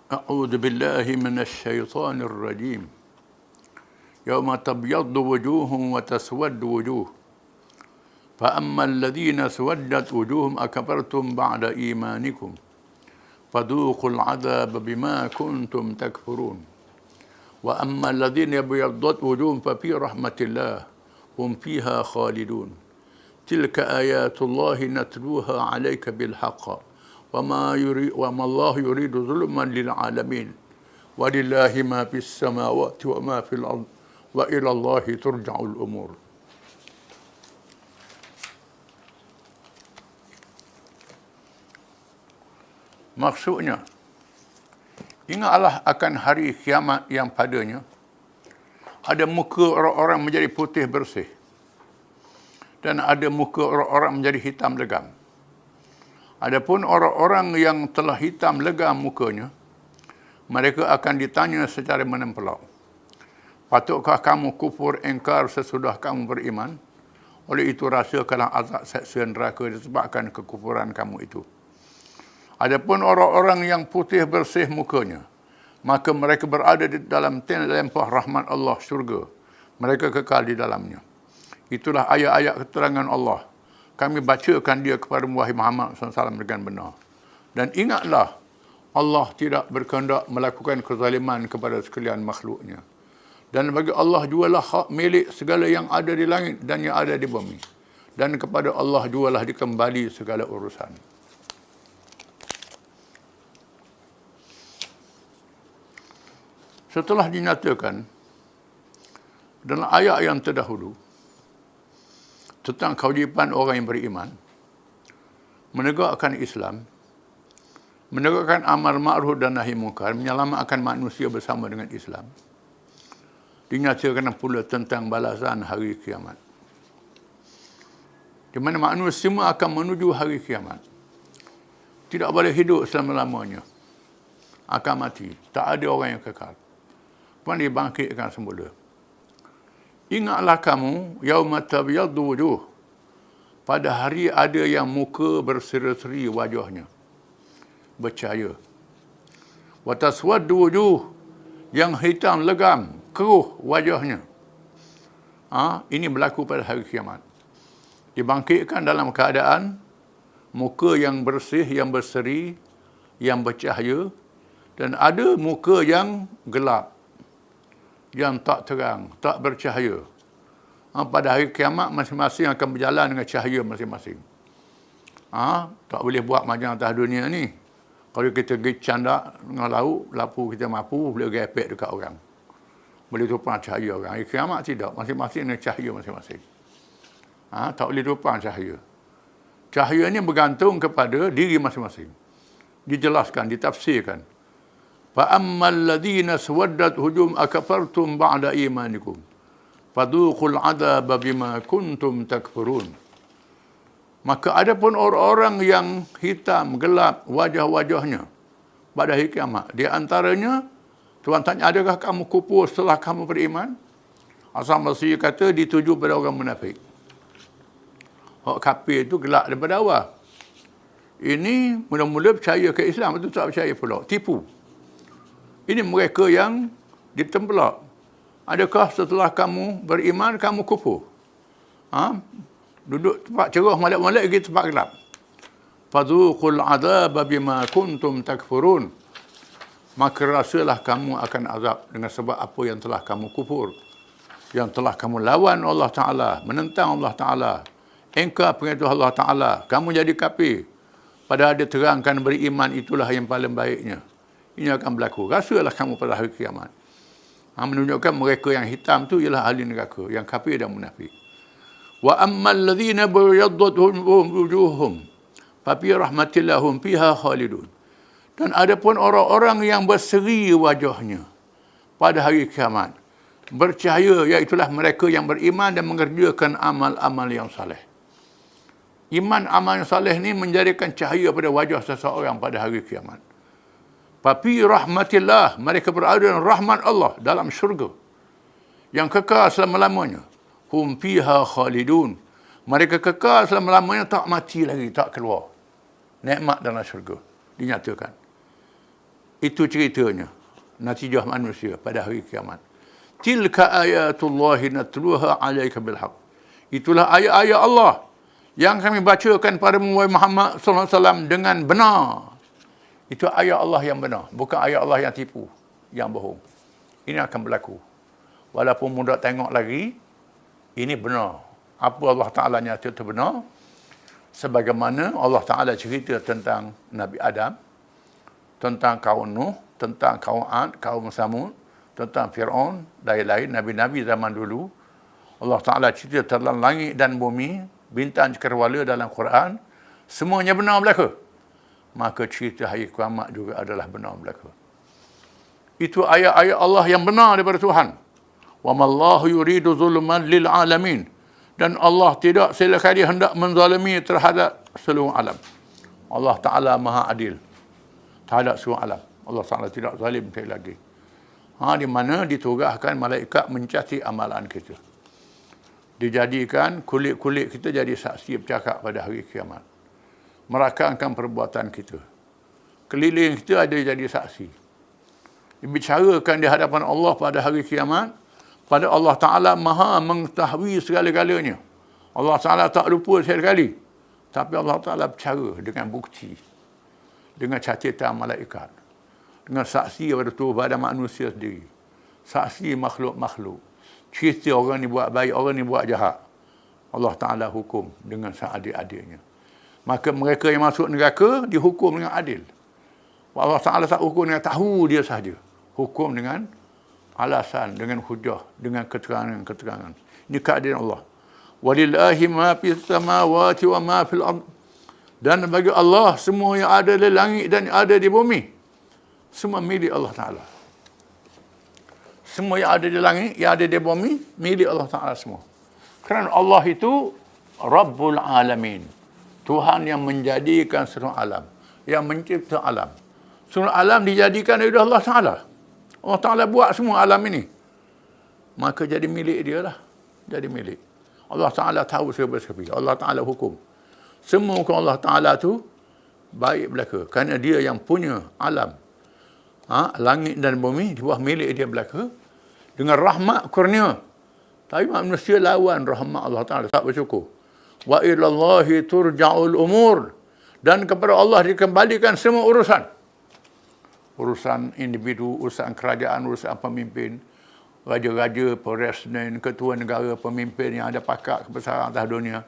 أعوذ بالله من الشيطان الرجيم يوم تبيض وجوه وتسود وجوه فأما الذين اسودت وجوههم أكفرتم بعد إيمانكم فذوقوا العذاب بما كنتم تكفرون وأما الذين ابيضت وجوههم ففي رحمة الله هم فيها خالدون تلك آيات الله نتلوها عليك بالحق وما الله يريد ظلما للعالمين ولله ما في السماوات وما في الأرض وإلى الله ترجع الأمور. Maksudnya, ingatlah akan hari kiamat yang padanya ada muka orang-orang menjadi putih bersih dan ada muka orang-orang menjadi hitam legam. Adapun orang-orang yang telah hitam legam mukanya, mereka akan ditanya secara menempelak, patutkah kamu kufur engkar sesudah kamu beriman? Oleh itu rasakanlah azab seksa neraka disebabkan kekufuran kamu itu. Adapun orang-orang yang putih bersih mukanya, maka mereka berada di dalam lempah rahmat Allah syurga. Mereka kekal di dalamnya. Itulah ayat-ayat keterangan Allah. Kami bacakan dia kepada wahai Muhammad SAW dengan benar. Dan ingatlah, Allah tidak berkehendak melakukan kezaliman kepada sekalian makhluknya. Dan bagi Allah jualah hak milik segala yang ada di langit dan yang ada di bumi. Dan kepada Allah jualah dikembali segala urusan. Setelah dinyatakan dalam ayat yang terdahulu tentang kewajipan orang yang beriman menegakkan Islam, menegakkan amal ma'ruf dan nahi munkar, menyelamatkan manusia bersama dengan Islam, dinyatakan pula tentang balasan hari kiamat, di mana manusia semua akan menuju hari kiamat. Tidak boleh hidup selama-lamanya, akan mati. Tak ada orang yang kekal, pun dibangkitkan semula. Ingatlah kamu, yauma tabyaddu wujuh, pada hari ada yang muka berseri-seri wajahnya, bercahaya. Wa taswaddu wujuh, yang hitam legam, keruh wajahnya. Ini berlaku pada hari kiamat. Dibangkitkan dalam keadaan muka yang bersih, yang berseri, yang bercahaya, dan ada muka yang gelap, yang tak terang, tak bercahaya. Pada hari kiamat masing-masing akan berjalan dengan cahaya masing-masing. Tak boleh buat macam atas dunia ni. Kalau kita pergi candak dengan laut, lapu kita mampu, boleh gepek dekat orang, boleh tumpang cahaya orang. Hari kiamat tidak, masing-masing dengan cahaya masing-masing. Tak boleh tumpang cahaya. Cahaya ni bergantung kepada diri masing-masing. Dijelaskan, ditafsirkan. فَأَمَّا الَّذِينَ اسْوَدَّتْ وُجُوهُهُمْ أَكَفَرْتُمْ بَعْدَ إِيمَانِكُمْ فَذُوقُوا الْعَذَابَ بِمَا كُنْتُمْ تَكْفُرُونَ. Maka adapun orang-orang yang hitam, gelap wajah-wajahnya pada hari kiamat, di antaranya Tuhan tanya, adakah kamu kufur setelah kamu beriman? Asal Masih kata dituju pada orang munafik. Orang kafir itu gelap daripada awal. Ini mula-mula percaya ke Islam, itu tak percaya pula, tipu. Ini mereka yang ditempelak. Adakah setelah kamu beriman, kamu kufur? Duduk tempat cerah, malak-malak pergi tempat gelap. Fadhuqul adzaba bima kuntum takfurun. Maka rasalah kamu akan azab dengan sebab apa yang telah kamu kufur, yang telah kamu lawan Allah Ta'ala, menentang Allah Ta'ala, engkar perintah Allah Ta'ala, kamu jadi kafir. Padahal dia terangkan beriman itulah yang paling baiknya. Ini akan berlaku. Rasalah kamu pada hari kiamat. Menunjukkan mereka yang hitam tu ialah ahli neraka, yang kafir dan munafik. Wa ammal ladzina bayyaddat wujuhum fa fi rahmatillah hum fiha khalidun. Dan adapun orang-orang yang berseri wajahnya pada hari kiamat, bercahaya, iaitulah mereka yang beriman dan mengerjakan amal-amal yang saleh. Iman amal yang saleh ni menjadikan cahaya pada wajah seseorang pada hari kiamat. Fafi rahmatillah, mereka berada dalam rahmat Allah, dalam syurga yang kekal selama-lamanya. Hum fiha khalidun, mereka kekal selama-lamanya, tak mati lagi, tak keluar. Nikmat dalam syurga dinyatakan. Itu ceritanya. Natijah manusia pada hari kiamat. Tilka ayatullahi natluha alaika bilhaq. Itulah ayat-ayat Allah yang kami bacakan pada Muhammad sallallahu alaihi wasallam dengan benar. Itu ayat Allah yang benar, bukan ayat Allah yang tipu, yang bohong. Ini akan berlaku. Walaupun mudah tengok lagi, ini benar. Apa Allah Ta'ala nyata itu benar. Sebagaimana Allah Ta'ala cerita tentang Nabi Adam, tentang kaum Nuh, tentang kaum Ad, kaum Samud, tentang Fir'aun, lain-lain, Nabi-Nabi zaman dulu. Allah Ta'ala cerita tentang langit dan bumi, bintang cakrawala dalam Quran, semuanya benar berlaku. Maka cerita hari kiamat juga adalah benar berlaku. Itu ayat-ayat Allah yang benar daripada Tuhan. Wa mallahu yuridu zulman lil alamin. Dan Allah tidak sekali hendak menzalimi terhadap seluruh alam. Allah Ta'ala Maha Adil terhadap seluruh alam. Allah Ta'ala tidak zalim sekali lagi. Di mana ditugaskan malaikat mencatat amalan kita. Dijadikan kulit-kulit kita jadi saksi bercakap pada hari kiamat. Merakamkan perbuatan kita. Keliling kita ada jadi saksi. Dibicarakan di hadapan Allah pada hari kiamat. Pada Allah Ta'ala Maha mengetahui segala-galanya. Allah Ta'ala tak lupa sekali. Tapi Allah Ta'ala bercara dengan bukti. Dengan catatan malaikat. Dengan saksi pada manusia sendiri. Saksi makhluk-makhluk. Cerita orang ni buat baik, orang ni buat jahat. Allah Ta'ala hukum dengan seadil-adilnya. Maka mereka yang masuk neraka dihukum dengan adil. Allah Ta'ala tak hukum dengan tahu dia sahaja. Hukum dengan alasan, dengan hujah, dengan keterangan-keterangan. Ini keadilan Allah. Walillahi ma fis samawati wa ma fil ard. Dan bagi Allah semua yang ada di langit dan yang ada di bumi. Semua milik Allah Ta'ala. Semua yang ada di langit, yang ada di bumi, milik Allah Ta'ala semua. Kerana Allah itu Rabbul Alamin. Tuhan yang menjadikan seluruh alam. Yang mencipta alam. Seluruh alam dijadikan oleh Allah Ta'ala. Allah Ta'ala buat semua alam ini. Maka jadi milik dia lah. Jadi milik. Allah Ta'ala tahu serba-serbi. Allah Ta'ala hukum. Semua hukum Allah Ta'ala tu baik belaka. Kerana dia yang punya alam. Langit dan bumi di bawah milik dia belaka. Dengan rahmat kurnia. Tapi manusia lawan rahmat Allah Ta'ala. Tak bersyukur. Wa ilallahi turja'ul umur. Dan kepada Allah dikembalikan semua urusan. Urusan individu, urusan kerajaan, urusan pemimpin. Raja-raja, presiden, ketua negara, pemimpin yang ada pakat kebesaran atas dunia.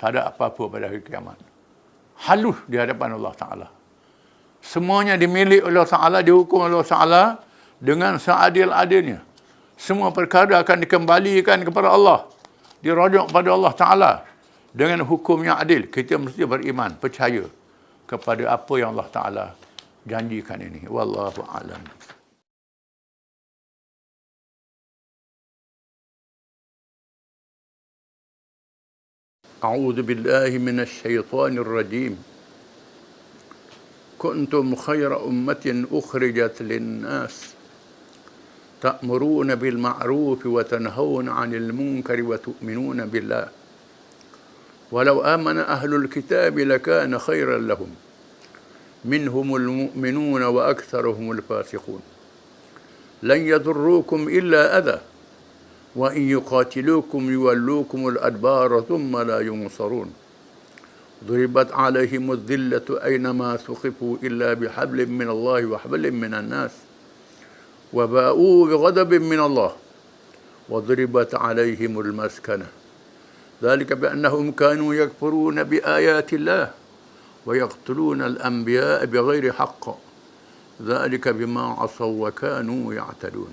Tak ada apa-apa pada hari kiamat. Halus di hadapan Allah Ta'ala. Semuanya dimiliki oleh Allah Ta'ala, dihukum oleh Allah Ta'ala dengan seadil-adilnya. Semua perkara akan dikembalikan kepada Allah. Dirujuk pada Allah Ta'ala dengan hukum yang adil. Kita mesti beriman, percaya kepada apa yang Allah Ta'ala janjikan ini. Wallahu a'lam. A'udzu billahi minasy syaithanir rajim. كنتم خير أمة أخرجت للناس تأمرون بالمعروف وتنهون عن المنكر وتؤمنون بالله ولو آمن أهل الكتاب لكان خيرا لهم منهم المؤمنون وأكثرهم الفاسقون لن يضروكم إلا أذى وإن يقاتلوكم يولوكم الأدبار ثم لا ينصرون ضربت عليهم الذلة أينما ثقفوا إلا بحبل من الله وحبل من الناس وباءوا بغضب من الله وضربت عليهم المسكنة ذلك بأنهم كانوا يكفرون بآيات الله ويقتلون الأنبياء بغير حق ذلك بما عصوا وكانوا يعتدون.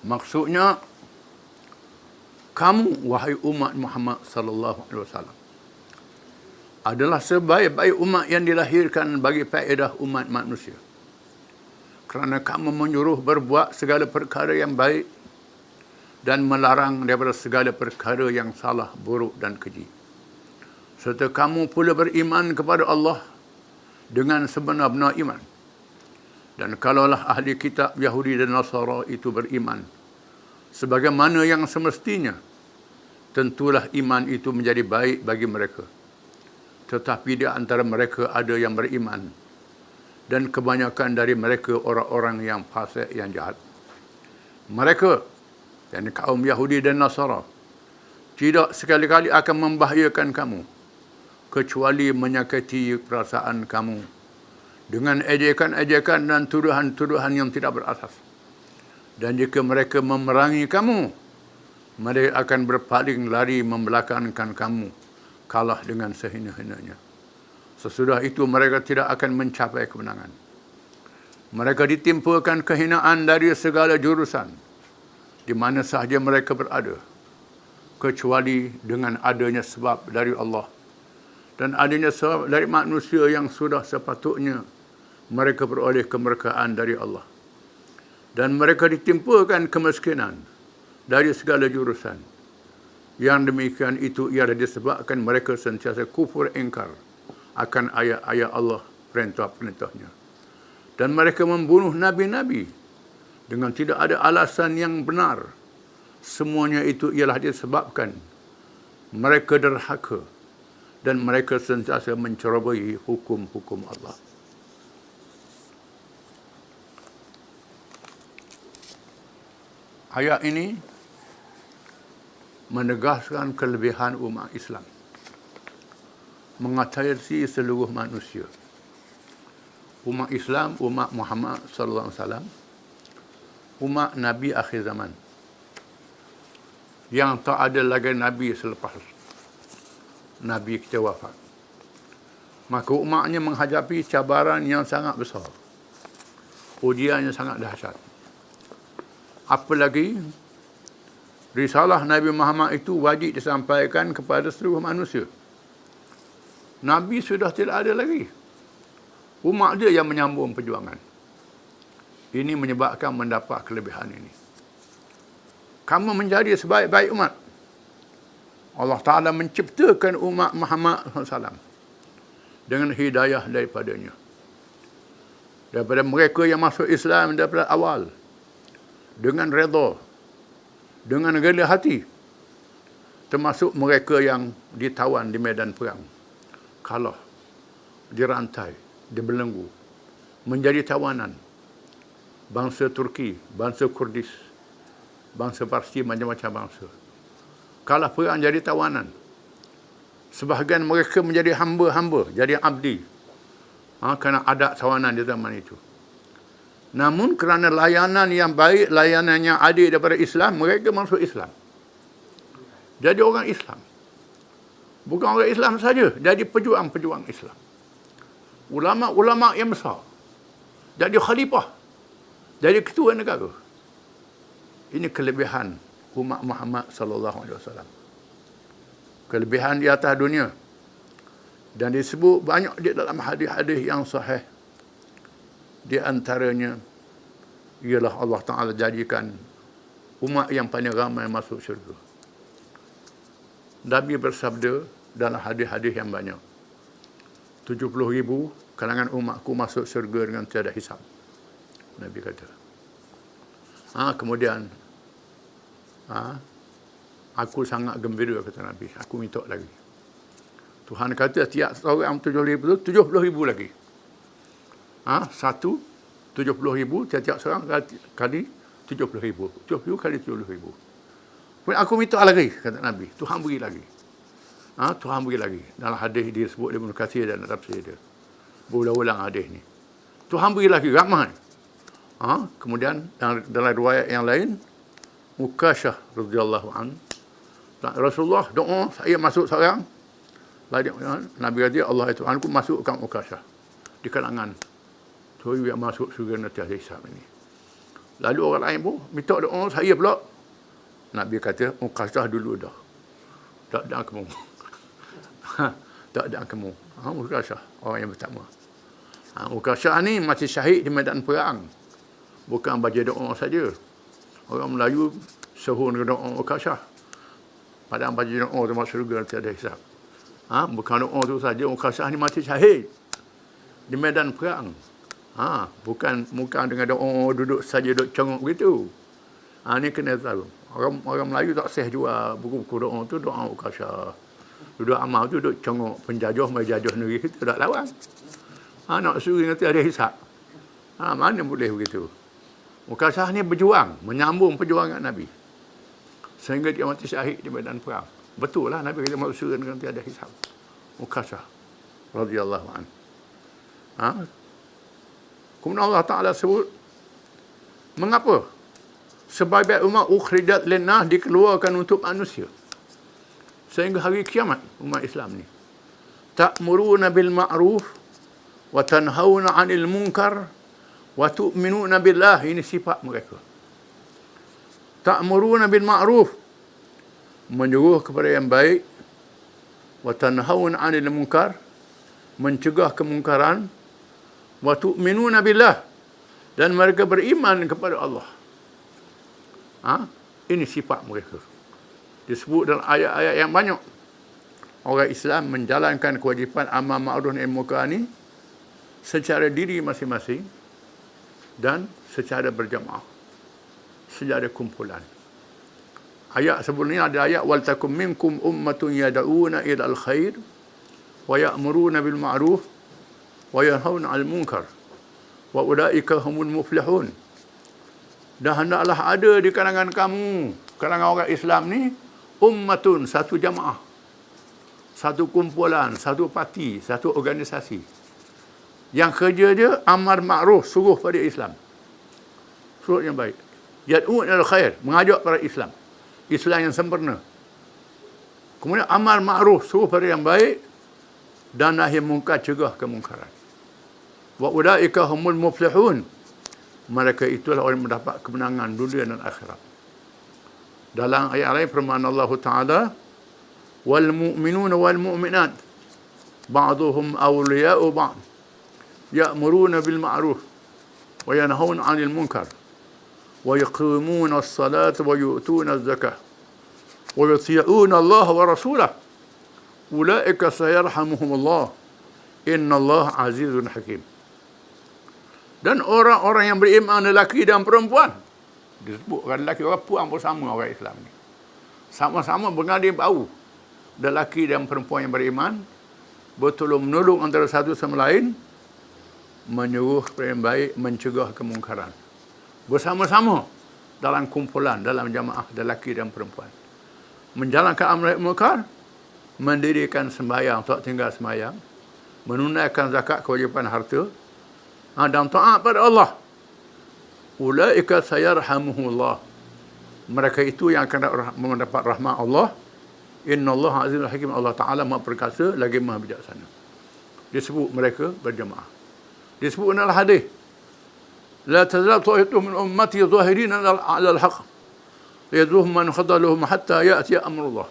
Maksudnya, kamu wahai umat Muhammad sallallahu alaihi wasallam adalah sebaik-baik umat yang dilahirkan bagi faedah umat manusia. Kerana kamu menyuruh berbuat segala perkara yang baik dan melarang daripada segala perkara yang salah, buruk dan keji. Serta kamu pula beriman kepada Allah dengan sebenar-benar iman. Dan kalaulah ahli kitab Yahudi dan Nasara itu beriman sebagaimana yang semestinya, tentulah iman itu menjadi baik bagi mereka. Tetapi di antara mereka ada yang beriman, dan kebanyakan dari mereka orang-orang yang fasik, yang jahat. Mereka, yakni kaum Yahudi dan Nasara, tidak sekali-kali akan membahayakan kamu, kecuali menyakiti perasaan kamu dengan ejekan-ejekan dan tuduhan-tuduhan yang tidak berasas. Dan jika mereka memerangi kamu, mereka akan berpaling lari membelakangkan kamu, kalah dengan sehina-hinanya. Sesudah itu mereka tidak akan mencapai kemenangan. Mereka ditimpakan kehinaan dari segala jurusan, di mana sahaja mereka berada, kecuali dengan adanya sebab dari Allah dan adanya sebab dari manusia yang sudah sepatutnya mereka beroleh kemerdekaan dari Allah. Dan mereka ditimpakan kemiskinan dari segala jurusan. Yang demikian itu ialah disebabkan mereka sentiasa kufur ingkar akan ayat-ayat Allah, perintah-perintahnya. Dan mereka membunuh nabi-nabi dengan tidak ada alasan yang benar. Semuanya itu ialah disebabkan mereka derhaka dan mereka sentiasa mencerobohi hukum-hukum Allah. Ayat ini menegaskan kelebihan umat Islam mengatasi seluruh manusia. Umat Islam, umat Muhammad sallallahu alaihi wasallam, umat Nabi akhir zaman, yang tak ada lagi Nabi selepas Nabi kita wafat. Maka umatnya menghadapi cabaran yang sangat besar, ujian yang sangat dahsyat. Apalagi risalah Nabi Muhammad itu wajib disampaikan kepada seluruh manusia. Nabi sudah tidak ada lagi. Umat dia yang menyambung perjuangan. Ini menyebabkan mendapat kelebihan ini. Kamu menjadi sebaik-baik umat. Allah Ta'ala menciptakan umat Muhammad SAW dengan hidayah daripadanya. Daripada mereka yang masuk Islam daripada awal, dengan redha, dengan rela hati, termasuk mereka yang ditawan di medan perang, kalah, dirantai, dibelenggu, menjadi tawanan. Bangsa Turki, bangsa Kurdis, bangsa Parsi, macam-macam bangsa, kalah perang jadi tawanan. Sebahagian mereka menjadi hamba-hamba, jadi abdi, kerana ada tawanan di zaman itu. Namun kerana layanan yang baik, layanan yang adil daripada Islam, mereka masuk Islam. Jadi orang Islam. Bukan orang Islam saja, jadi pejuang-pejuang Islam. Ulama-ulama yang besar. Jadi khalifah. Jadi ketua negara. Ini kelebihan umat Muhammad sallallahu alaihi wasallam. Kelebihan di atas dunia. Dan disebut banyak di dalam hadis-hadis yang sahih. Di antaranya ialah Allah Ta'ala jadikan umat yang paling ramai masuk syurga. Nabi bersabda dalam hadis-hadis yang banyak, 70,000 kalangan umatku masuk syurga dengan tiada hisab. Nabi kata. Kemudian aku sangat gembira, kata Nabi. Aku minta lagi. Tuhan kata tiap seorang 70,000 tu 70,000 lagi. Satu 70,000, tiap-tiap seorang kali 70,000. 70 kali 70,000. Aku minta lagi, kata Nabi. Tuhan beri lagi. Tuhan beri lagi. Dalam hadis disebut Ibn Katsir dan tafsir dia. Berulang-ulang hadis ni. Tuhan beri lagi, ramai. Kemudian dalam riwayat yang lain, Ukasyah radhiyallahu anhu, Rasulullah doa saya masuk seorang. Nabi kata, Allah itu Tuhanku masukkan Ukasyah di kalangan tu yang masuk syurga nanti hari hisab ini. Lalu orang lain pun minta doa saya pula. Nabi kata, Ukasyah dulu dah. Tak ada kamu. Tak ada kamu. Ukasyah orang yang pertama. Ukasyah ni mati syahid di medan perang. Bukan baca doa saja. Orang Melayu sahur dengan doa Ukasyah. Padahal baca doa tu masuk syurga nanti ada hisab. Bukan doa tu saja. Ukasyah ni mati syahid di medan perang. Bukan dengan doa duduk saja, duduk congok begitu. Ini kena tahu. Orang Melayu tak seh jual buku-buku doa tu, doa ukasa. Duduk amal tu duduk congok penjajah mai jajah negeri kita tak lawan. Nak suruh nanti ada hisap. Mana boleh begitu? Ukasah ni berjuang, menyambung perjuangan Nabi. Sehingga dia mati syahid di medan perang. Betul lah Nabi kata masuk surga nanti ada hisap. Ukasah radhiyallahu anhu. Kemudian Allah Ta'ala sebut, mengapa? Sebagai umat ukhrijat linnah, dikeluarkan untuk manusia. Sehingga hari kiamat umat Islam ni. Ta'muruna bil ma'ruf wa tanhauna 'anil munkar wa tu'minuna billah. Ini sifat mereka. Ta'muruna bil ma'ruf, menyuruh kepada yang baik, wa tanhauna 'anil munkar, mencegah kemungkaran, wa tu'minuna billah, dan mereka beriman kepada Allah. Ini sifat mereka. Disebut dalam ayat-ayat yang banyak. Orang Islam menjalankan kewajipan amar ma'ruf nahi munkar ni secara diri masing-masing dan secara berjamaah, secara kumpulan. Ayat sebelum ini ada ayat wal takum minkum ummatun yad'una ila al-khair wa ya'muruna bil ma'ruf wa yanhauna 'anil munkar wa ulaika humul muflihun. Dan hendaklah ada di kalangan kamu, kalangan orang Islam ni, ummatun, satu jamaah, satu kumpulan, satu parti, satu organisasi, yang kerja dia amar ma'ruf, suruh pada Islam, suruh yang baik. Yad'un ilal khair, mengajak pada Islam, Islam yang sempurna. Kemudian amar ma'ruf, suruh pada yang baik, dan nahi munkar, cegah kemungkaran. Wa ulaika humul muflihun, mereka itulah orang yang mendapat kemenangan dunia dan akhirat. Dalam ayat lain firman Allah Ta'ala, wal mu'minuna wal mu'minat ba'duhum awliya'u ba'd ya'muruna bil ma'ruf wa yanhauna 'anil munkar wa yuqimuna as-salata wa yu'tuna az-zakah wa yuti'una Allah wa rasulahu ulaika sayarhamuhumullah innallaha 'azizun hakim. Dan orang-orang yang beriman, lelaki dan perempuan, disebutkan lelaki orang perempuan pun sama orang Islam ni, sama-sama bergadir bau. Lelaki dan perempuan yang beriman bertolong menolong antara satu sama lain, menyuruh kepada yang baik, mencegah kemungkaran, bersama-sama dalam kumpulan, dalam jamaah lelaki dan perempuan, menjalankan amar munkar, mendirikan sembahyang, tak tinggal sembahyang, menunaikan zakat, kewajipan harta, dan taat pada Allah. Ulaika sayarhamuhullah, mereka itu yang akan mendapat rahmat Allah. Innallaha azizul hakim, Allah Ta'ala Maha Perkasa lagi Maha Bijaksana. Disebut mereka berjamaah. Disebut dalam hadis, la tazal ta'ifatun min ummati zahirina 'ala al-haq yadruhum man khadaluhum hatta ya'ti amrullah.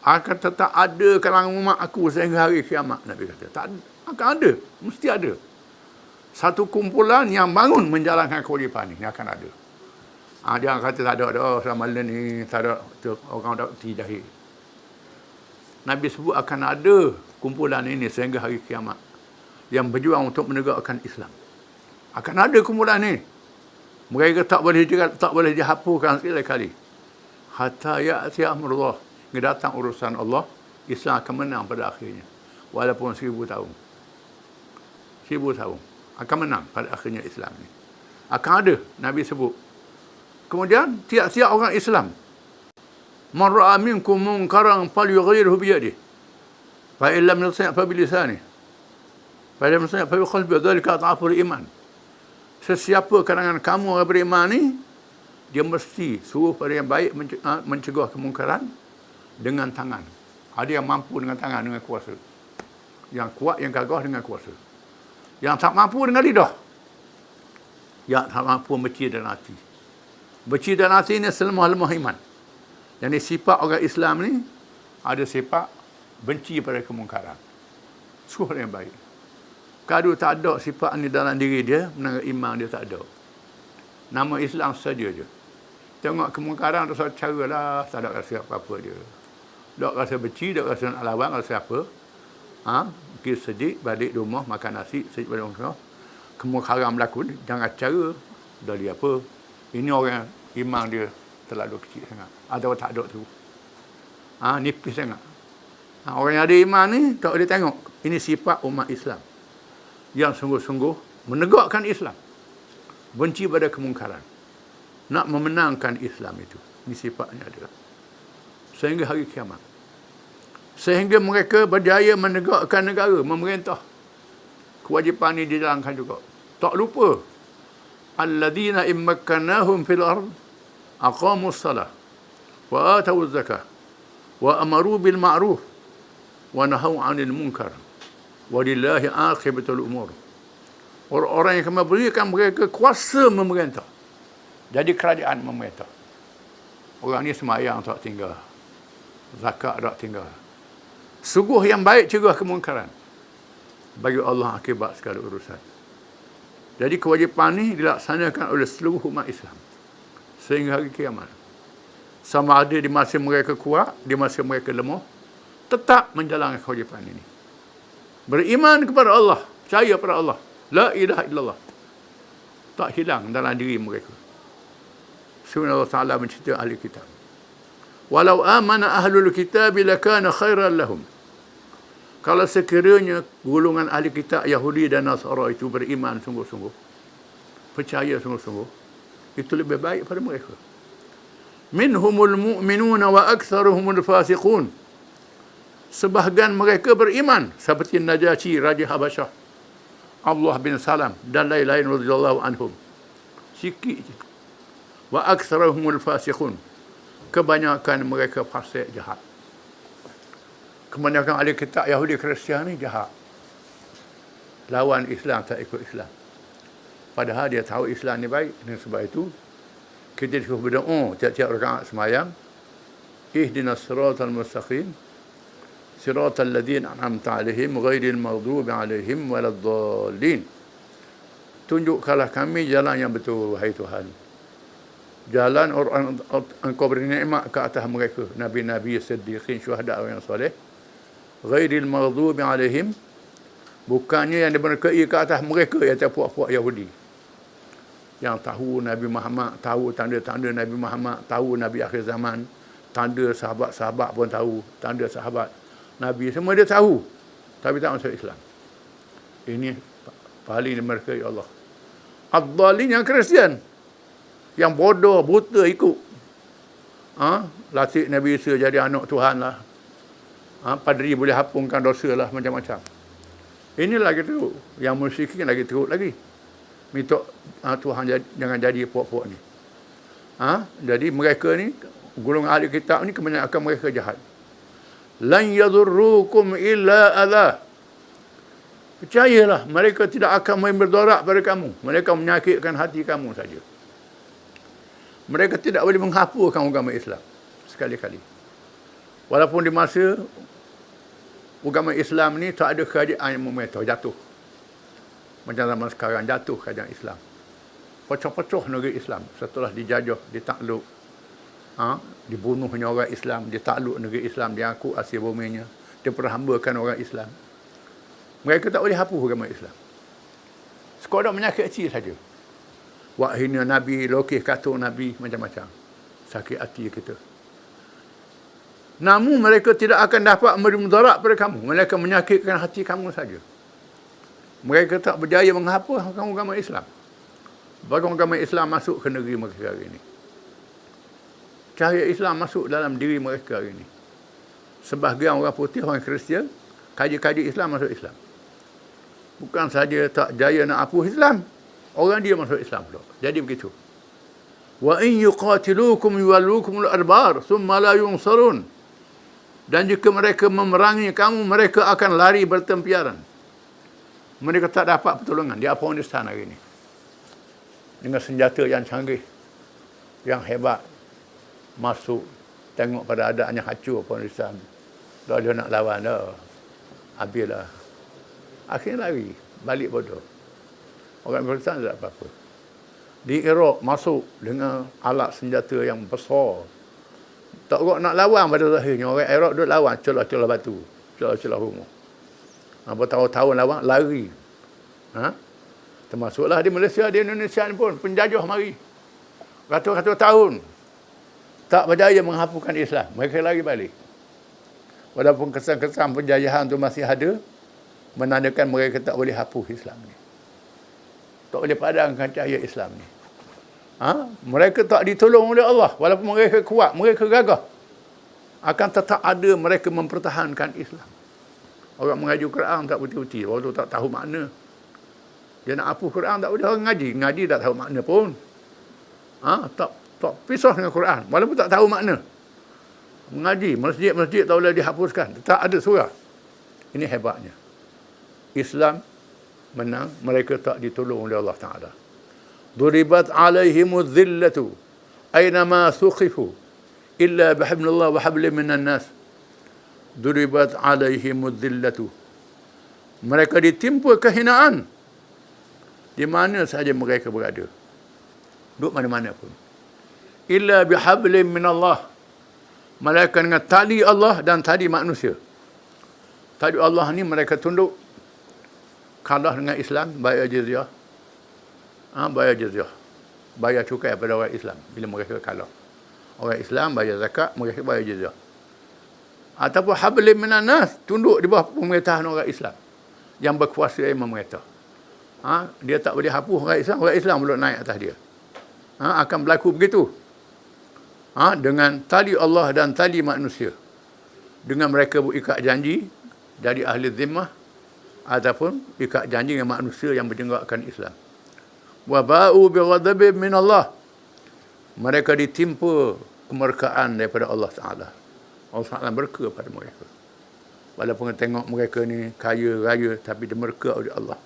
Akan tetap ada kalangan umat aku sehingga hari kiamat, Nabi kata. Tak ada, akan ada, mesti ada satu kumpulan yang bangun menjalankan kewajipan ni, akan ada. Jangan kata tak ada selama ni, tak ada, orang tak jahil. Nabi sebut akan ada kumpulan ini sehingga hari kiamat yang berjuang untuk menegakkan Islam. Akan ada kumpulan ni. Mereka tak boleh dihapuskan sekali-kali. Hatta ya'ti amrullah, hingga datang urusan Allah, Islam akan menang pada akhirnya. Walaupun 1000 tahun. 1000 tahun. Akan menang pada akhirnya Islam ni. Akan ada, Nabi sebut. Kemudian, tiap-tiap orang Islam, man ra'a minkum munkaran falyughayyirhu bi yadihi, fa in lam yastati' fa bi lisanihi, fa in lam yastati' fa bi qalbihi, dzalika adhaful iman. Sesiapa kalangan kamu orang beriman ni, dia mesti suruh pada yang baik, mencegah kemungkaran dengan tangan. Ada yang mampu dengan tangan, dengan kuasa. Yang kuat, yang gagah dengan kuasa. Yang tak mampu dengan lidah. Yang tak mampu benci dan hati. Benci dan hati ini selemah-lemah iman. Jadi sifat orang Islam ni ada sifat benci pada kemungkaran. Suruh yang baik. Kalau tak ada sifat ni dalam diri dia, menangga iman dia tak ada. Nama Islam saja je. Tengok kemungkaran tu satu cara lah, tak ada rasa apa-apa dia. Tak rasa benci, tak rasa nak lawan, rasa apa. Pergi sedih, balik rumah, makan nasi, sedih pada rumah. Kemungkaran berlaku, jangan cara, dari apa. Ini orang iman dia terlalu kecil sangat. Atau tak ada tu. Nipis sangat. Orang yang ada iman ni, tak boleh tengok. Ini sifat umat Islam. Yang sungguh-sungguh menegakkan Islam. Benci pada kemungkaran. Nak memenangkan Islam itu. Ini sifatnya adalah. Sehingga hari kiamat. Sehingga mereka berjaya menegakkan negara, memerintah. Kewajipan ini dijalankan juga. Tak lupa. Alladzina immakkannahum fil ard aqamus salah wa atawuz zakah wa amaru bil ma'ruf wa nahaw 'anil munkar. Walillahi aqibatul umur. Orang-orang yang kami berikan mereka kuasa memerintah. Jadi kerajaan memerintah. Orang ni semayang tak tinggal. Zakat tak tinggal. Sungguh yang baik cegah kemungkaran. Bagi Allah akibat segala urusan. Jadi kewajipan ini dilaksanakan oleh seluruh umat Islam. Sehingga hari kiamat. Sama ada di masa mereka kuat, di masa mereka lemah, tetap menjalankan kewajipan ini. Beriman kepada Allah. Percaya pada Allah. La ilaha illallah. Tak hilang dalam diri mereka. Sebenarnya Allah Ta'ala mencerita ahli kitab. Walau amana ahlul kitab lakana khairan lahum. Kalau sekiranya golongan ahli kitab Yahudi dan Nasara itu beriman sungguh-sungguh, percaya sungguh-sungguh, itu lebih baik pada mereka. Minhumul mu'minuna wa aktsaruhumul fasiqun. Sebahagian mereka beriman seperti Najasyi Raja Habasyah, Allah bin Salam dan lain-lain radhiyallahu anhum. Sikit je. Wa aktsaruhumul fasiqun. Kebanyakan mereka fasik, jahat. Kebanyakan ahli kitab Yahudi Kristian ni jahat. Lawan Islam, tak ikut Islam. Padahal dia tahu Islam ni baik. Dan sebab itu, kita disuruh berdoa tiap-tiap rakaat semayang. Ihdinas siratal mustaqim. Siratal ladzina an'amta 'alaihim ghairil maghdubi 'alaihim waladdallin. Tunjukkanlah kami jalan yang betul, wahai Tuhan. Jalan orang engkau beri nikmat ke atas mereka. Nabi-nabi, siddiqin, syuhada, orang yang soleh. Ghairil maghdubi 'alaihim. Bukannya yang diberkahi ke atas mereka, iaitu puak-puak Yahudi. Yang tahu Nabi Muhammad, tahu tanda-tanda Nabi Muhammad, tahu Nabi akhir zaman, tanda sahabat-sahabat pun tahu, tanda sahabat Nabi, semua dia tahu. Tapi tak masuk Islam. Ini paling diberkahi Allah. Ad-dhalin yang Kristian, yang bodoh, buta ikut. Latih Nabi Isa jadi anak Tuhan lah. Padri boleh hapungkan dosa lah, macam-macam. Ini lagi teruk. Yang musyrikin lagi teruk lagi. Minta Tuhan jangan jadi puak-puak ni. Jadi mereka ni, golongan ahli kitab ni, kebanyakan mereka jahat. Lan yadurrukum illa adha. Percayalah, mereka tidak akan berdorak pada kamu. Mereka menyakitkan hati kamu saja. Mereka tidak boleh menghapuskan agama Islam sekali-kali. Walaupun di masa agama Islam ni tak ada kerajaan yang memerintah, jatuh. Macam zaman sekarang, jatuh kerajaan Islam. Pecah-pecah negeri Islam setelah dijajah, ditakluk. Dibunuhnya orang Islam, ditakluk negeri Islam, diangkut hasil buminya, diperhambakan orang Islam. Mereka tak boleh hapus agama Islam. Sekadar menyakit hati saja. Wak hina Nabi, lokih kata Nabi, macam-macam. Sakit hati kita. Namun mereka tidak akan dapat memberi mudarat pada kamu. Mereka menyakitkan hati kamu saja. Mereka tak berjaya menghapus agama Islam. Bagaimana agama Islam masuk ke negeri mereka hari ini. Cahaya Islam masuk dalam diri mereka hari ini. Sebahagian orang putih, orang Kristian, kaji-kaji Islam masuk Islam. Bukan saja tak jaya nak hapus Islam, orang dia masuk Islam pula. Jadi begitu. Wa in yuqatilukum yuwallukumul adbar thumma la yunsarun. Dan jika mereka memerangi kamu, mereka akan lari bertempiaran. Mereka tak dapat pertolongan di Afghanistan hari ini. Dengan senjata yang canggih, yang hebat, masuk, tengok pada adaannya hancur Afghanistan. Dah dia nak lawan dah. Habislah. Akhirnya lari, balik bodoh. Orang Afghanistan tak apa-apa. Di Iraq masuk dengan alat senjata yang besar. Tak kok nak lawan pada zahirnya. Orang Iraq duduk lawan, celah-celah batu, celah-celah rumah. Bertahun-tahun lawan, lari. Termasuklah di Malaysia, di Indonesia ni pun, penjajah mari. Ratus-ratus tahun. tak berjaya menghapuskan Islam. Mereka lari balik. Walaupun kesan-kesan penjajahan tu masih ada, menandakan mereka tak boleh hapus Islam ni. Tak boleh padamkan cahaya Islam ni. Mereka tak ditolong oleh Allah. Walaupun mereka kuat, mereka gagah. Akan tetap ada mereka mempertahankan Islam. Orang mengaji Quran tak betul-betul. Orang tu tak tahu makna. Dia nak hapus Quran tak boleh. Orang ngaji. Ngaji tak tahu makna pun. Tak pisah dengan Quran. Walaupun tak tahu makna. Mengaji. Masjid-masjid tak boleh dihapuskan. Tak ada surah. Ini hebatnya. Islam menang, mereka tak ditolong oleh Allah Ta'ala. Duribat alaihimudz zillatu aynama thuqifu illa bihablillah wa hablin minan nas. Duribat alaihimudz zillatu. Mereka ditimpa kehinaan di mana sahaja mereka berada. Duduk mana-mana pun. Illa bihablin minallah. Mereka dengan tali Allah dan tali manusia. Tali Allah ni mereka tunduk. Kalah dengan Islam, bayar jizyah. Bayar jizyah. Bayar cukai pada orang Islam bila mereka kalah. Orang Islam bayar zakat, mereka bayar jizyah. Ataupun hablim minan nas, tunduk di bawah pemerintahan orang Islam yang berkuasa yang memerintah. Dia tak boleh hapus orang Islam belum naik atas dia. Akan berlaku begitu. Dengan tali Allah dan tali manusia. Dengan mereka berikat janji dari ahli zimmah ataupun ikat janji dengan manusia yang berjenggakkan Islam. Wa ba'u bi ghadabin min Allah. Mereka ditimpa kemurkaan daripada Allah Taala. Allah Taala murka pada mereka. Walaupun tengok mereka ni kaya raya tapi dia murka oleh Allah.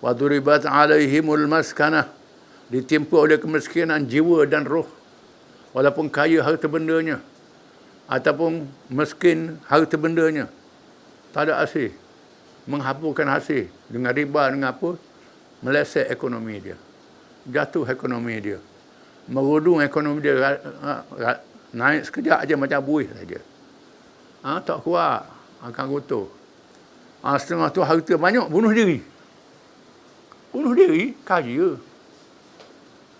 Wa duribat alaihimul maskanah. Ditimpa oleh kemiskinan jiwa dan roh. Walaupun kaya harta bendanya ataupun miskin harta bendanya, tak ada hasil. Menghapuskan hasil dengan riba, dengan apa, meleset ekonomi dia, jatuh ekonomi dia, merudung ekonomi dia, naik sekejap aja macam buih saja. Tak kuat, akan gotoh. Setengah tu harta banyak, bunuh diri, kaya.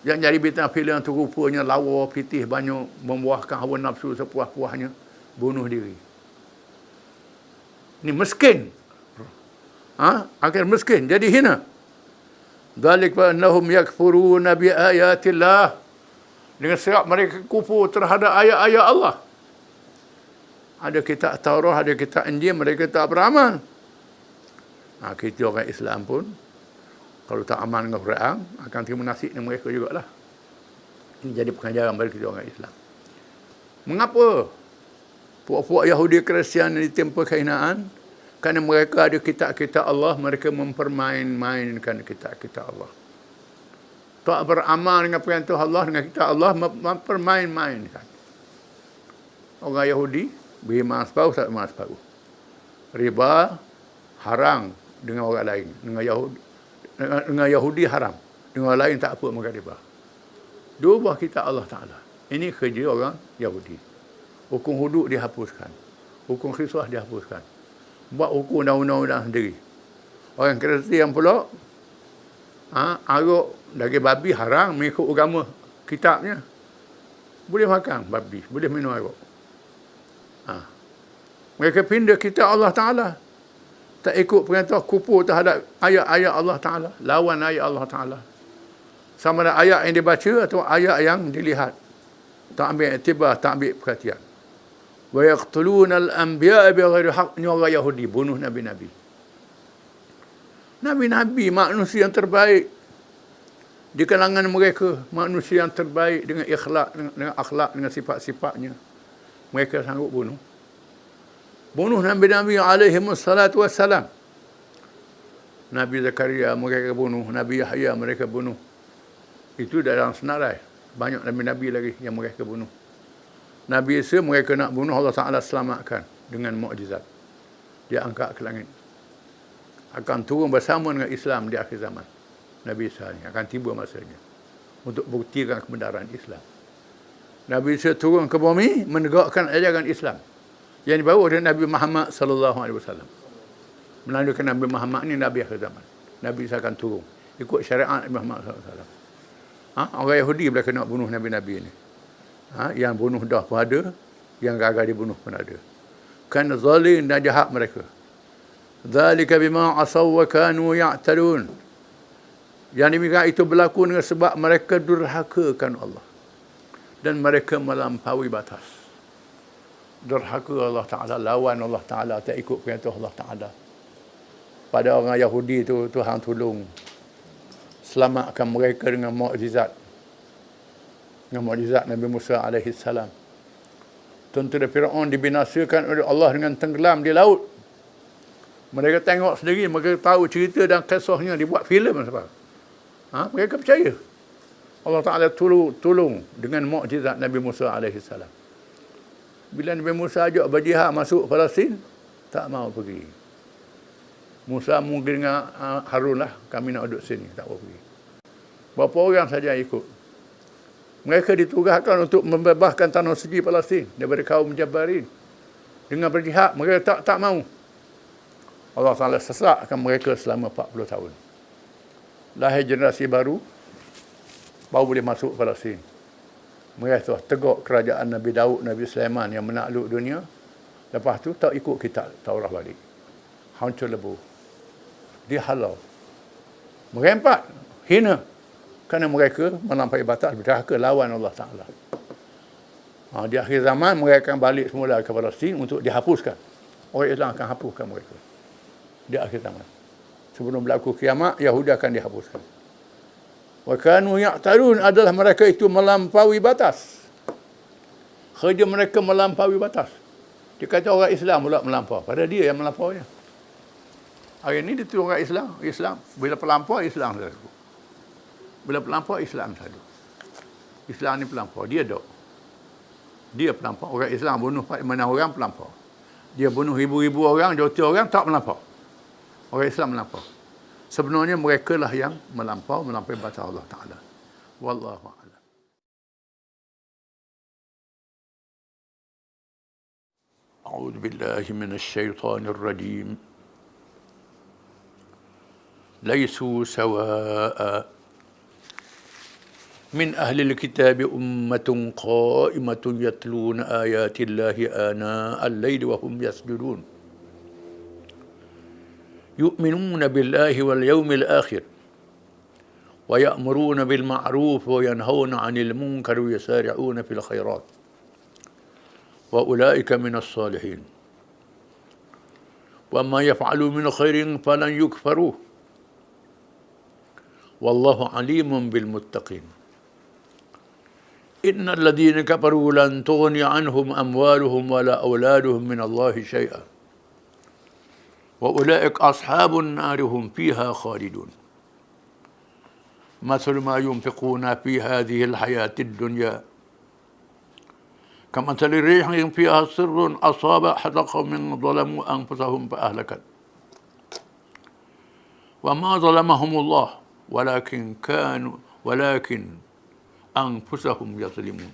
Yang jadi bintang filem tu rupanya lawa, pitih, banyak, membuahkan hawa nafsu sepuas-puasnya, bunuh diri. Ini miskin. Akhir miskin, jadi hina. Dzalik fa annahum yakfuruna bi ayatillah. Dengan sebab mereka kufur terhadap ayat-ayat Allah. Ada kitab Taurat, ada kitab Injil, mereka tak beramal. Kita orang Islam pun kalau tak aman dengan Quran, akan terima nasib dengan mereka jugalah. Ini jadi pengajaran bagi kita orang Islam. Mengapa puak-puak Yahudi Kristian ditimpa kehinaan? Kerana mereka ada kitab-kitab Allah, mereka mempermain-mainkan kitab-kitab Allah. Tak beramal dengan perintah Allah, dengan kitab Allah, mempermain-mainkan. Orang Yahudi, beriman separuh, tak beriman separuh. Riba, haram dengan orang lain. Dengan Yahudi haram. Dengan orang lain tak apa makan riba. Dua buah kitab Allah Ta'ala. Ini kerja orang Yahudi. Hukum hudud dihapuskan. Hukum qisas dihapuskan. Buat hukum dan undang-undang sendiri. Orang Kristian pula, arok daging babi haram mengikut agama kitabnya. Boleh makan babi, boleh minum arok. Mereka pindah kitab Allah Ta'ala. Tak ikut perintah, kufur terhadap ayat-ayat Allah Ta'ala. Lawan ayat Allah Ta'ala. Sama ada ayat yang dibaca atau ayat yang dilihat. Tak ambil iktibar, tak ambil perhatian. Wa yaqtuluna al-anbiya'a bighairi haqq. Ini orang Yahudi bunuh nabi-nabi. Nabi-nabi manusia yang terbaik di kalangan mereka, manusia yang terbaik dengan akhlak, dengan sifat-sifatnya. Mereka sanggup bunuh. Bunuh nabi-nabi alaihimus salatu wassalam. Nabi Zakaria mereka bunuh, Nabi Yahya mereka bunuh. Itu dalam senarai. Banyak nabi-nabi lagi yang mereka bunuh. Nabi Isa mereka nak bunuh, Allah Ta'ala selamatkan dengan mukjizat. Dia angkat ke langit. Akan turun bersama dengan Islam di akhir zaman. Nabi Isa ni akan tiba masanya untuk buktikan kebenaran Islam. Nabi Isa turun ke bumi menegakkan ajaran Islam yang dibawa oleh Nabi Muhammad sallallahu alaihi wasallam. Menandakan Nabi Muhammad ni Nabi akhir zaman. Nabi Isa akan turun ikut syariat Nabi Muhammad sallallahu alaihi wasallam. Orang Yahudi mereka nak bunuh nabi-nabi ni. Yang bunuh dah pun ada, yang gagal dibunuh pun ada. Kan zalim dan jahat mereka. Dzalika bima asaw wa kanu ya'tadun. Yang demikian itu berlaku dengan sebab mereka durhakakan Allah dan mereka melampaui batas. Durhaka Allah Ta'ala, lawan Allah Ta'ala, tak ikut perintah Allah Ta'ala. Pada orang Yahudi tu, Tuhan tolong selamatkan mereka dengan mukjizat. Dengan mukjizat Nabi Musa alaihi salam. Tentera Firaun dibinasakan oleh Allah dengan tenggelam di laut. Mereka tengok sendiri, mereka tahu cerita dan kisahnya, dibuat filem apa. Mereka percaya. Allah Ta'ala tolong dengan mukjizat Nabi Musa alaihi salam. Bila Nabi Musa ajak berjihad masuk Palestin, tak mau pergi. Musa mungkin dengan Harun lah, kami nak duduk sini, tak mau pergi. Berapa orang saja ikut. Mereka ditugaskan untuk membebaskan tanah suci Palestin daripada kaum Jabarin. Dengan berjihad, mereka tak mau. Allah Ta'ala sesakkan mereka selama 40 tahun. Lahir generasi baru boleh masuk Palestin. Mereka tegak kerajaan Nabi Daud, Nabi Sulaiman yang menakluk dunia. Lepas tu tak ikut kitab Taurat balik. Hancur lebur. Dihalau. Merempat. Hina. Kerana mereka melampaui batas, berderhaka lawan Allah Ta'ala. Di akhir zaman, mereka akan balik semula ke Palestin untuk dihapuskan. Orang Islam akan hapuskan mereka. Di akhir zaman. Sebelum berlaku kiamat, Yahudi akan dihapuskan. Wa kanu ya'tadun adalah mereka itu melampaui batas. Kerja mereka melampaui batas. Dia kata orang Islam pula melampau. Padahal dia yang melampaunya. Hari ini dia tu orang Islam. Bila pelampau, Islam satu. Bila pelampau, Islam satu. Islam ni pelampau. Dia dok. Dia pelampau. Orang Islam bunuh 4-5 orang pelampau. Dia bunuh ribu-ribu orang, juta orang, tak melampau. Orang Islam melampau. Sebenarnya mereka lah yang melampaui batas Allah Ta'ala. Wallahu a'lam. A'udzu billahi minasy syaithanir rajim. Laisu sawa'a min ahli al-kitab ummatun qa'imatun yatluna ayati Allahi ana al-laili wa hum yasjudun. يؤمنون بالله واليوم الآخر ويأمرون بالمعروف وينهون عن المنكر ويسارعون في الخيرات وأولئك من الصالحين وما يفعلوا من خير فلن يكفروه والله عليم بالمتقين إن الذين كفروا لن تغني عنهم أموالهم ولا أولادهم من الله شيئا وأولئك أصحاب النار هم فيها خالدون مثل ما ينفقون في هذه الحياة الدنيا كمثل ريح فيها سر أصاب أحد قوم ظلموا أنفسهم فأهلكت وما ظلمهم الله ولكن أنفسهم يظلمون.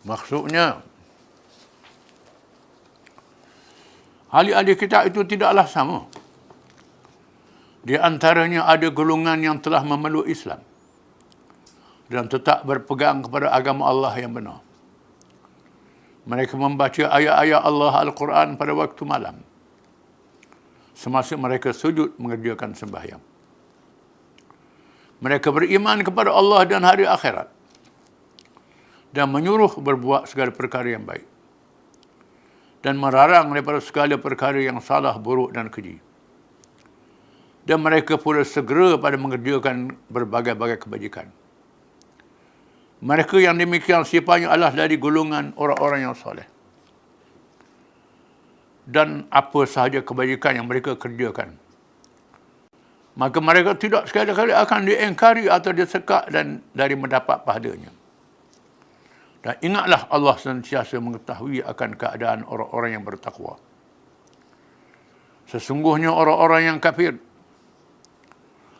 Maksudnya, ahli-ahli kitab itu tidaklah sama. Di antaranya ada golongan yang telah memeluk Islam dan tetap berpegang kepada agama Allah yang benar. Mereka membaca ayat-ayat Allah Al-Quran pada waktu malam, semasa mereka sujud mengerjakan sembahyang. Mereka beriman kepada Allah dan hari akhirat dan menyuruh berbuat segala perkara yang baik dan melarang daripada segala perkara yang salah, buruk dan keji. Dan mereka pula segera pada mengerjakan berbagai-bagai kebajikan. Mereka yang demikian sifatnya adalah dari golongan orang-orang yang soleh. Dan apa sahaja kebajikan yang mereka kerjakan, maka mereka tidak sekali-kali akan diingkari atau disekat dan dari mendapat pahalanya. Dan ingatlah Allah sentiasa mengetahui akan keadaan orang-orang yang bertakwa. Sesungguhnya orang-orang yang kafir,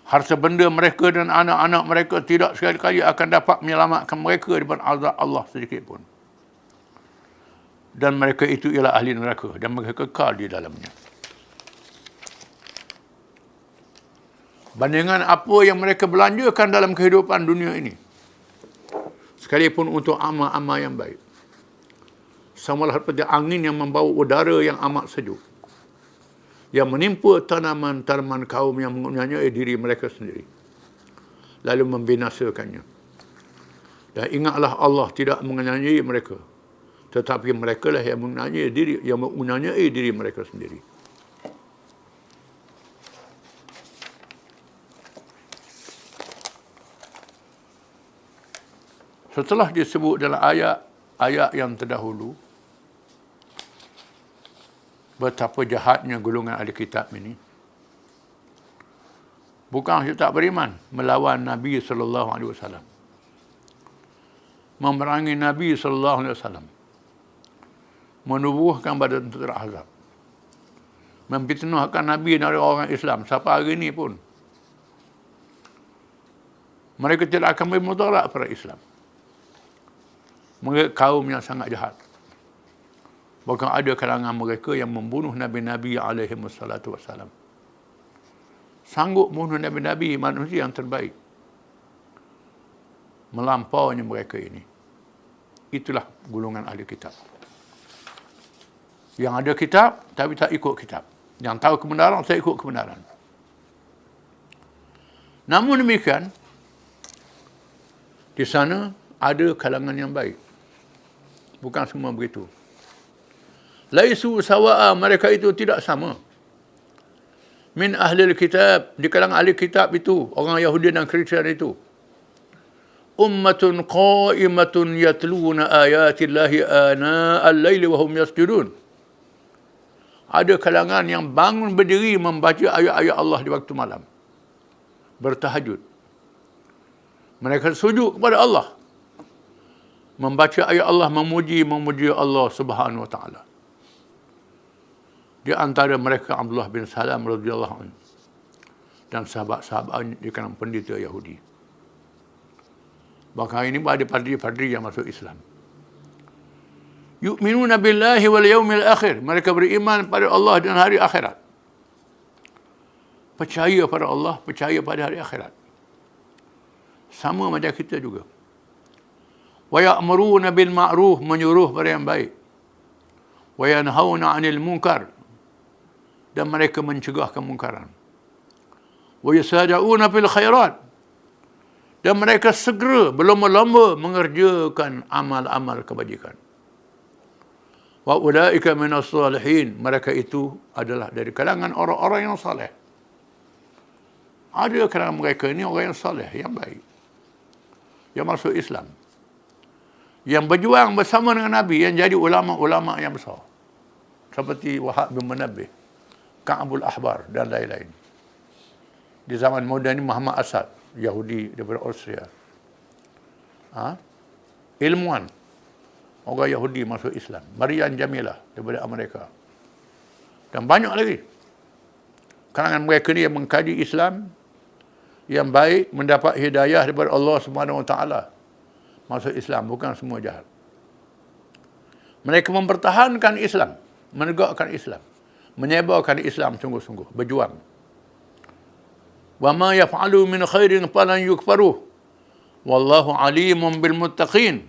harta benda mereka dan anak-anak mereka tidak sekali-kali akan dapat menyelamatkan mereka daripada azab Allah sedikit pun. Dan mereka itu ialah ahli neraka dan mereka kekal di dalamnya. bandingan apa yang mereka belanjakan dalam kehidupan dunia ini. Sekalipun untuk amal-amal yang baik. Samalah seperti angin yang membawa udara yang amat sejuk, yang menimpa tanaman-tanaman kaum yang menganiaya diri mereka sendiri, lalu membinasakannya. Dan ingatlah Allah tidak menganiaya mereka, tetapi mereka lah yang menganiaya diri mereka sendiri. Setelah disebut dalam ayat yang terdahulu betapa jahatnya golongan ahli kitab ini, bukan saja tak beriman, melawan Nabi sallallahu alaihi wasallam, memerangi Nabi sallallahu alaihi wasallam, menubuhkan badan tentera Ahzab, memfitnahkan Nabi dari orang Islam sampai hari ini pun. Mereka tidak akan bermudarat pada Islam. Mereka kaum yang sangat jahat. Bahkan ada kalangan mereka yang membunuh Nabi-Nabi alaihi wassalatu wassalam. Sanggup membunuh Nabi-Nabi, manusia yang terbaik. Melampaunya mereka ini. Itulah golongan ahli kitab. Yang ada kitab, tapi tak ikut kitab. Yang tahu kebenaran, tak ikut kebenaran. Namun demikian, di sana ada kalangan yang baik. Bukan semua begitu. Laisu sawa'a, mereka itu tidak sama. Min ahli kitab, di kalangan ahli kitab itu, orang Yahudi dan Kristian itu. Ummatun qa'imatun yatluna ayatillahi ana al-laili wa hum yasjudun. Ada kalangan yang bangun berdiri membaca ayat-ayat Allah di waktu malam. Bertahajud. Mereka sujud kepada Allah. Membaca ayat Allah, memuji Allah Subhanahu wa taala. Di antara mereka Abdullah bin Salam radhiyallahu anhu dan sahabat-sahabat di kalangan pendeta Yahudi. Bahkan ini ada padri-padri yang masuk Islam. Yu'minuna billahi wal yaumil akhir. Mereka beriman pada Allah dan hari akhirat. Percaya pada Allah, percaya pada hari akhirat. Sama macam kita juga. Wa ya'muruna bil ma'ruf, menyuruh pada yang baik. Wa yanhauna 'anil munkar, dan mereka mencegah kemungkaran. Wa yasari'una fil khairat, dan mereka segera berlomba-lomba mengerjakan amal-amal kebajikan. Wa ulaika minas salihin, mereka itu adalah dari kalangan orang-orang yang saleh. Ada kalangan mereka ini orang yang saleh, yang baik, yang masuk Islam, yang berjuang bersama dengan Nabi, yang jadi ulama-ulama yang besar. Seperti Wahab bin Munabbih, Ka'bul Ahbar dan lain-lain. Di zaman moden ini Muhammad Asad, Yahudi daripada Austria. Ilmuwan, orang Yahudi masuk Islam. Marian Jamilah daripada Amerika. Dan banyak lagi. Kalangan mereka ni yang mengkaji Islam, yang baik, mendapat hidayah daripada Allah Subhanahu wa taala. Masuk Islam, bukan semua jahat. Mereka mempertahankan Islam, menegakkan Islam, menyebarkan Islam sungguh-sungguh, berjuang. Wa ma yaf'alu min khairin falan yukfaruh. Wallahu alimun bil muttaqin.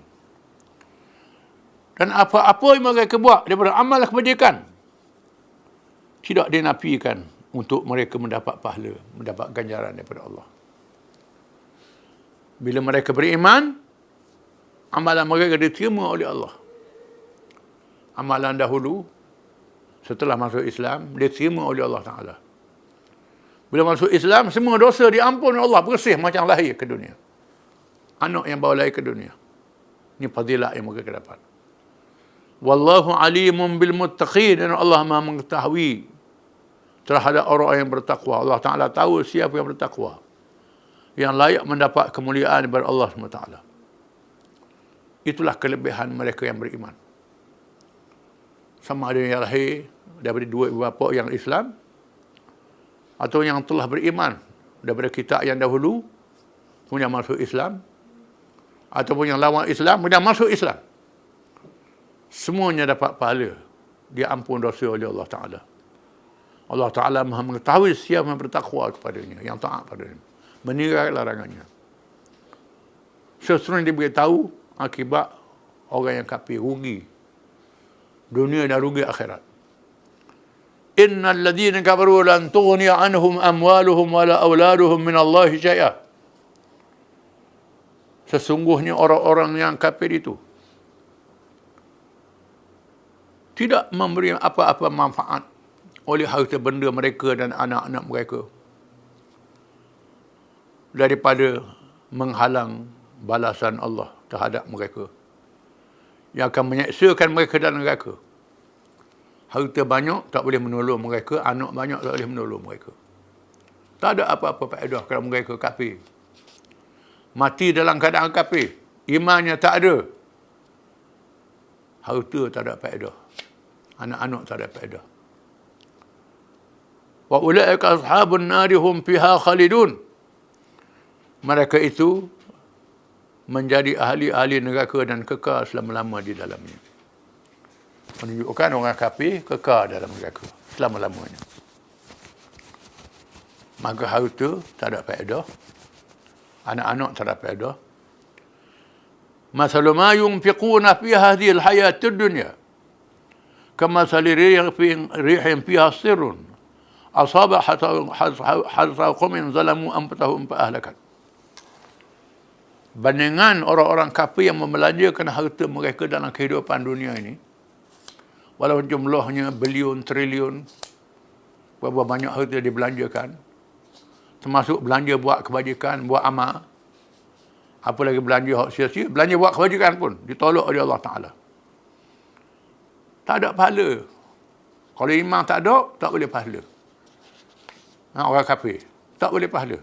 Dan apa-apa yang mereka buat daripada amal kebajikan, tidak dinafikan untuk mereka mendapat pahala, mendapat ganjaran daripada Allah. Bila mereka beriman, amalan mereka diterima oleh Allah. Amalan dahulu, setelah masuk Islam, diterima oleh Allah Ta'ala. Bila masuk Islam, semua dosa diampun oleh Allah, bersih macam lahir ke dunia. Anak yang bawa lahir ke dunia. Ini fadilah yang mereka dapat. Wallahu alimun bil muttaqin, dan Allah Maha mengetahui terhadap orang yang bertakwa. Allah Ta'ala tahu siapa yang bertakwa, yang layak mendapat kemuliaan daripada Allah SWT. Itulah kelebihan mereka yang beriman. Sama ada yang lahir daripada dua ibu bapa yang Islam, atau yang telah beriman daripada kitab yang dahulu, kemudian masuk Islam, ataupun yang lawan Islam, kemudian masuk Islam. Semuanya dapat pahala, diampun dosa oleh Allah Ta'ala. Allah Ta'ala maha mengetahui siapa yang bertakwa kepadanya, yang taat padanya, meninggalkan larangannya. Sesuatu yang diberitahu akibat orang yang kafir rugi dunia dan rugi akhirat. Innal ladzina kafaru lan tughni anhum amwaluhum wala auladuhum min Allah syai'a. Sesungguhnya orang-orang yang kafir itu tidak memberi apa-apa manfaat oleh harta benda mereka dan anak-anak mereka daripada menghalang balasan Allah terhadap mereka yang akan menyeksakan mereka dalam neraka. Harta banyak tak boleh menolong mereka, anak banyak tak boleh menolong mereka. Tak ada apa-apa faedah kalau mereka kafir. Mati dalam keadaan kafir, imannya tak ada. Harta tak ada faedah. Anak-anak tak ada faedah. Wa ulaika ashabun nari hum fiha khalidun. Mereka itu menjadi ahli-ahli neraka dan kekal selama-lama di dalamnya. Menunjukkan orang kafir kekal dalam neraka selama-lamanya. Maka harta tak ada faedah, anak-anak tak ada faedah. Masalu ma yunfiquna fi hadhihi al-hayati ad-dunya kamathali rihin fiha sirrun asaba hatta qaumin zalamu anfusahum fa ahlakat. Bandingan orang-orang kafir yang membelanjakan harta mereka dalam kehidupan dunia ini, walaupun jumlahnya bilion, triliun, berapa banyak harta dibelanjakan, termasuk belanja buat kebajikan, buat amal, apa lagi belanja hak sia-sia, belanja buat kebajikan pun ditolak oleh Allah Ta'ala. Tak ada pahala. Kalau iman tak ada, tak boleh pahala. Orang kafir tak boleh pahala.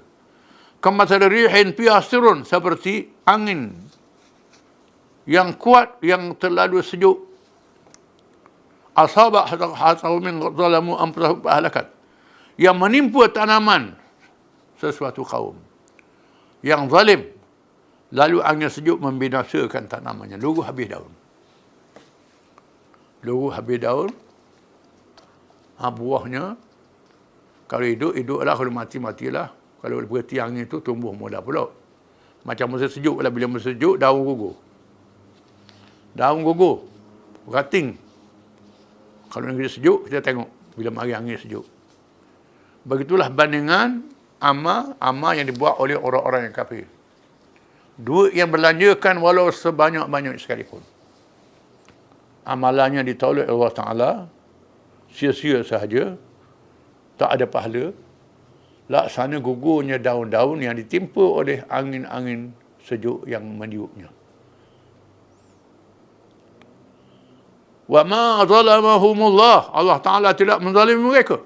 Kamathali rihin fiha sirrun, seperti angin yang kuat yang terlalu sejuk. Asaba hatta min zalamu anfusahum fa ahlakat, yang menimpa tanaman sesuatu kaum yang zalim, lalu angin sejuk membinasakan tanamannya, lugu habis daun. Lugu habis daun, buahnya kalau hidup, hiduplah, kalau mati, matilah. Kalau berhenti angin itu, tumbuh muda pula. Macam musim sejuk lah, bila musim sejuk, daun gugur. Daun gugur, rating. Kalau negeri sejuk, kita tengok bila mari angin sejuk. Begitulah bandingan amal yang dibuat oleh orang-orang yang kafir. Duit yang belanjakan walau sebanyak-banyak sekalipun, amalannya ditolak Allah Ta'ala, sia-sia sahaja, tak ada pahala. Laksana gugurnya daun-daun yang ditimpa oleh angin-angin sejuk yang meniupnya. Wa ma zalamahumullah, Allah Ta'ala tidak menzalimi mereka,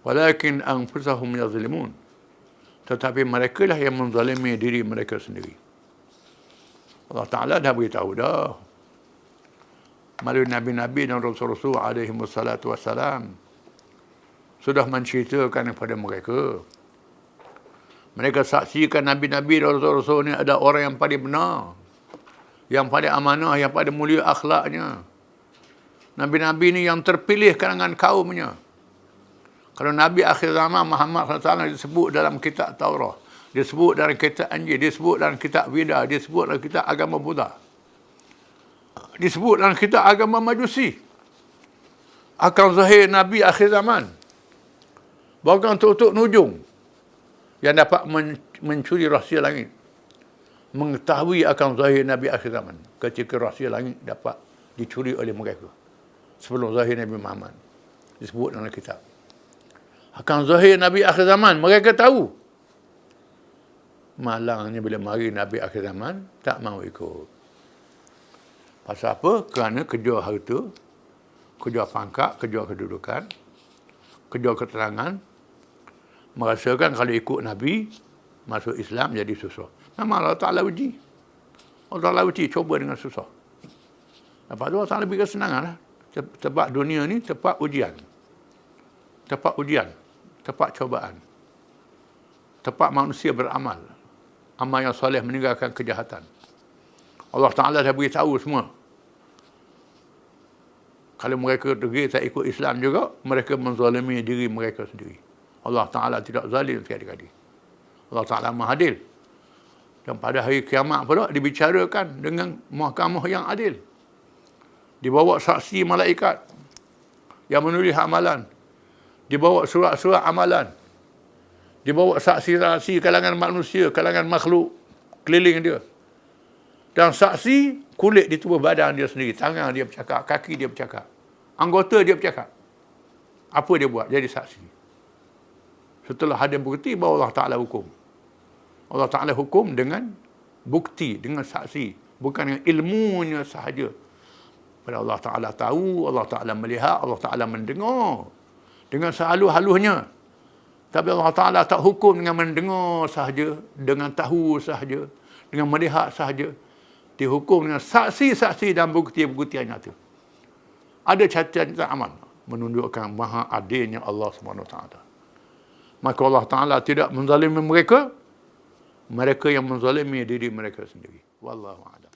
walakin anfusahum yazlimun, tetapi mereka lah yang menzalimi diri mereka sendiri. Allah Ta'ala dah beritahu dah melalui nabi-nabi dan rasul-rasul alaihi wassalatu wassalam, sudah menceritakan kepada mereka. Mereka saksikan nabi-nabi dan rasul-rasul ni ada orang yang paling benar, yang paling amanah, yang paling mulia akhlaknya. Nabi-nabi ni yang terpilih kalangan kaumnya. Kalau Nabi akhir zaman Muhammad SAW disebut dalam kitab Taurat, disebut dalam kitab Injil, disebut dalam kitab Weda, disebut dalam kitab agama Buddha, disebut dalam kitab agama Majusi, akan zahir Nabi akhir zaman. Bahkan tuk-tuk nujung yang dapat mencuri rahsia langit mengetahui akan zahir Nabi akhir zaman ketika rahsia langit dapat dicuri oleh mereka sebelum zahir Nabi Muhammad. Disebut dalam kitab akan zahir Nabi akhir zaman, mereka tahu. Malangnya bila mari Nabi akhir zaman, tak mahu ikut. Pasal apa? Kerana kejar harta, kejar pangkat, kejar kedudukan, kejar keterangan, merasakan kalau ikut Nabi, masuk Islam jadi susah. Memang Allah Ta'ala uji. Allah Ta'ala uji, coba dengan susah. Lepas tu Allah Ta'ala beri kesenangan lah. Tempat dunia ni tempat ujian. Tempat ujian. Tempat cobaan. Tempat manusia beramal. Amal yang soleh meninggalkan kejahatan. Allah Ta'ala dah beritahu semua. Kalau mereka pergi tak ikut Islam juga, mereka menzalimi diri mereka sendiri. Allah Ta'ala tidak zalim sekali-kali. Allah Ta'ala Maha Adil. Dan pada hari kiamat pula dibicarakan dengan mahkamah yang adil. Dibawa saksi malaikat yang menulis amalan. Dibawa surat-surat amalan. Dibawa saksi-saksi kalangan manusia, kalangan makhluk keliling dia. Dan saksi kulit di tubuh badan dia sendiri. Tangan dia bercakap, kaki dia bercakap. Anggota dia bercakap. Apa dia buat? Jadi saksi. Setelah ada bukti, baru Allah Ta'ala hukum. Allah Ta'ala hukum dengan bukti, dengan saksi. Bukan dengan ilmunya sahaja. Pada Allah Ta'ala tahu, Allah Ta'ala melihat, Allah Ta'ala mendengar. Dengan sehalus-halusnya. Tapi Allah Ta'ala tak hukum dengan mendengar sahaja, dengan tahu sahaja, dengan melihat sahaja. Dihukum dengan saksi-saksi dan bukti-bukti yang nyata. Ada catatan amal menunjukkan maha adilnya Allah SWT. Maka Allah Ta'ala tidak menzalimi mereka, mereka yang menzalimi diri mereka sendiri. Wallahu a'lam.